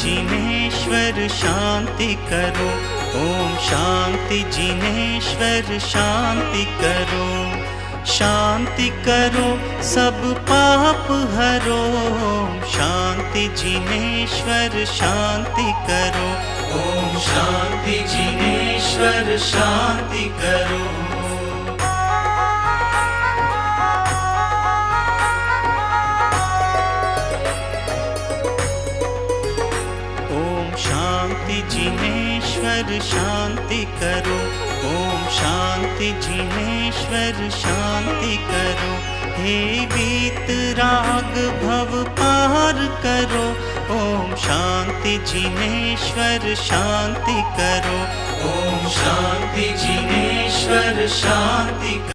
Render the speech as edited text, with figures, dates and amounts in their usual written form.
जिनेश्वर शांति करो। ओम शांति जिनेश्वर शांति करो। शांति करो सब पाप हरो। ओम शांति जिनेश्वर शांति करो। ओम शांति जिनेश्वर शांति करो। शांति जिनेश्वर शांति करो। ओम शांति जिनेश्वर शांति करो। हे वीतराग भव पार करो। ओम शांति जिनेश्वर शांति करो। ओम शांति जिनेश्वर शांति करो।